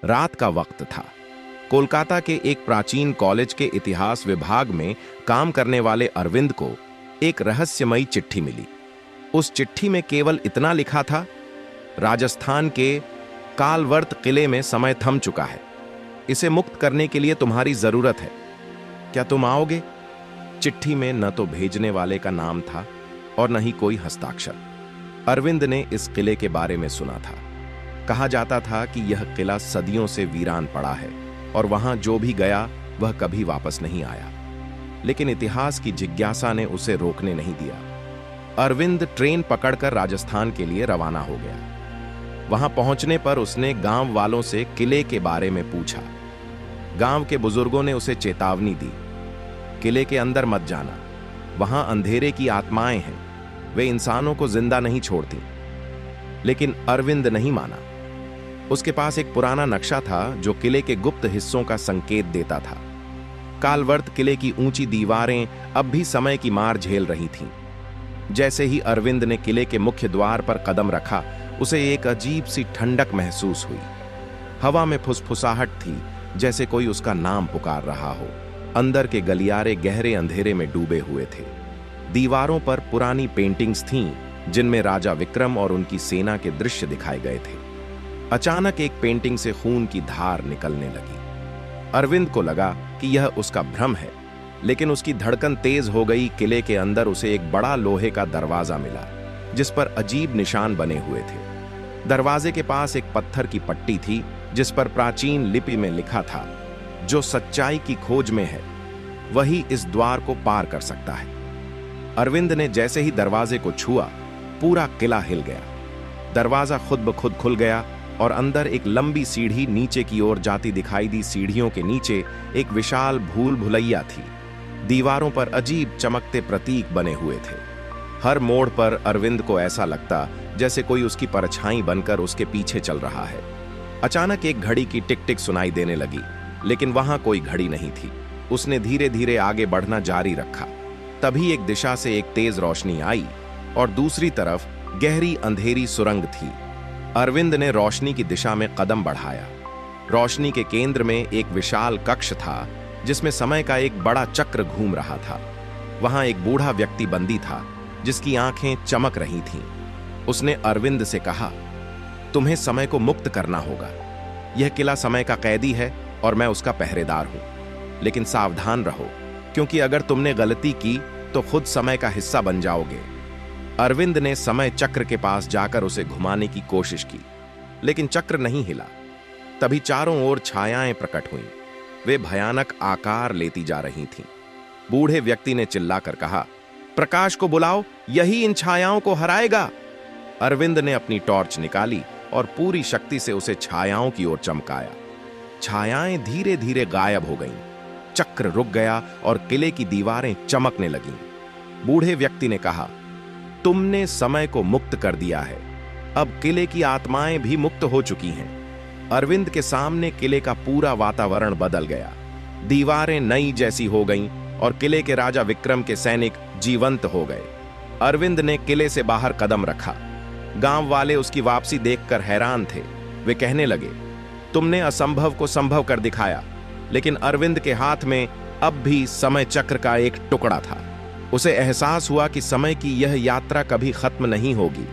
रात का वक्त था। कोलकाता के एक प्राचीन कॉलेज के इतिहास विभाग में काम करने वाले अरविंद को एक रहस्यमयी चिट्ठी मिली। उस चिट्ठी में केवल इतना लिखा था, राजस्थान के कालवर्त किले में समय थम चुका है। इसे मुक्त करने के लिए तुम्हारी जरूरत है। क्या तुम आओगे? चिट्ठी में न तो भेजने वाले का नाम था और न ही कोई हस्ताक्षर। अरविंद ने इस किले के बारे में सुना था। कहा जाता था कि यह किला सदियों से वीरान पड़ा है और वहां जो भी गया वह कभी वापस नहीं आया। लेकिन इतिहास की जिज्ञासा ने उसे रोकने नहीं दिया। अरविंद ट्रेन पकड़कर राजस्थान के लिए रवाना हो गया। वहां पहुंचने पर उसने गांव वालों से किले के बारे में पूछा। गांव के बुजुर्गों ने उसे चेतावनी दी, किले के अंदर मत जाना, वहां अंधेरे की आत्माएं हैं, वे इंसानों को जिंदा नहीं छोड़ती। लेकिन अरविंद नहीं माना। उसके पास एक पुराना नक्शा था जो किले के गुप्त हिस्सों का संकेत देता था। कालवर्त किले की ऊंची दीवारें अब भी समय की मार झेल रही थीं। जैसे ही अरविंद ने किले के मुख्य द्वार पर कदम रखा, उसे एक अजीब सी ठंडक महसूस हुई। हवा में फुसफुसाहट थी, जैसे कोई उसका नाम पुकार रहा हो। अंदर के गलियारे गहरे अंधेरे में डूबे हुए थे। दीवारों पर पुरानी पेंटिंग्स थीं, जिनमें राजा विक्रम और उनकी सेना के दृश्य दिखाए गए थे। अचानक एक पेंटिंग से खून की धार निकलने लगी। अरविंद को लगा कि यह उसका भ्रम है, लेकिन उसकी धड़कन तेज हो गई। किले के अंदर उसे एक बड़ा लोहे का दरवाजा मिला, जिस पर अजीब निशान बने हुए थे। दरवाजे के पास एक पत्थर की पट्टी थी, जिस पर प्राचीन लिपि में लिखा था, जो सच्चाई की खोज में है वही इस द्वार को पार कर सकता है। अरविंद ने जैसे ही दरवाजे को छुआ, पूरा किला हिल गया। दरवाजा खुद ब खुद खुल गया और अंदर एक लंबी सीढ़ी नीचे की ओर जाती दिखाई दी। सीढ़ियों के नीचे एक विशाल भूल भुलैया थी। दीवारों पर अजीब चमकते प्रतीक बने हुए थे। हर मोड़ पर अरविंद को ऐसा लगता जैसे कोई उसकी परछाई बनकर उसके पीछे चल रहा है। अचानक एक घड़ी की टिक टिक सुनाई देने लगी, लेकिन वहां कोई घड़ी नहीं थी। उसने धीरे धीरे आगे बढ़ना जारी रखा। तभी एक दिशा से एक तेज रोशनी आई और दूसरी तरफ गहरी अंधेरी सुरंग थी। अरविंद ने रोशनी की दिशा में कदम बढ़ाया। रोशनी के केंद्र में एक विशाल कक्ष था, जिसमें समय का एक बड़ा चक्र घूम रहा था। वहां एक बूढ़ा व्यक्ति बंदी था, जिसकी आंखें चमक रही थीं। उसने अरविंद से कहा, तुम्हें समय को मुक्त करना होगा। यह किला समय का कैदी है और मैं उसका पहरेदार हूं। लेकिन सावधान रहो, क्योंकि अगर तुमने गलती की तो खुद समय का हिस्सा बन जाओगे। अरविंद ने समय चक्र के पास जाकर उसे घुमाने की कोशिश की, लेकिन चक्र नहीं हिला। तभी चारों ओर छायाएं प्रकट हुईं। वे भयानक आकार लेती जा रही थीं। बूढ़े व्यक्ति ने चिल्लाकर कहा, प्रकाश को बुलाओ, यही इन छायाओं को हराएगा। अरविंद ने अपनी टॉर्च निकाली और पूरी शक्ति से उसे छायाओं की ओर चमकाया। छायाएं धीरे धीरे गायब हो गईं। चक्र रुक गया और किले की दीवारें चमकने लगीं। बूढ़े व्यक्ति ने कहा, तुमने समय को मुक्त कर दिया है। अब किले की आत्माएं भी मुक्त हो चुकी हैं। अरविंद के सामने किले का पूरा वातावरण बदल गया। दीवारें नई जैसी हो गईं और किले के राजा विक्रम के सैनिक जीवंत हो गए। अरविंद ने किले से बाहर कदम रखा। गांव वाले उसकी वापसी देखकर हैरान थे। वे कहने लगे, तुमने असंभव को संभव कर दिखाया। लेकिन अरविंद के हाथ में अब भी समय चक्र का एक टुकड़ा था। उसे एहसास हुआ कि समय की यह यात्रा कभी खत्म नहीं होगी।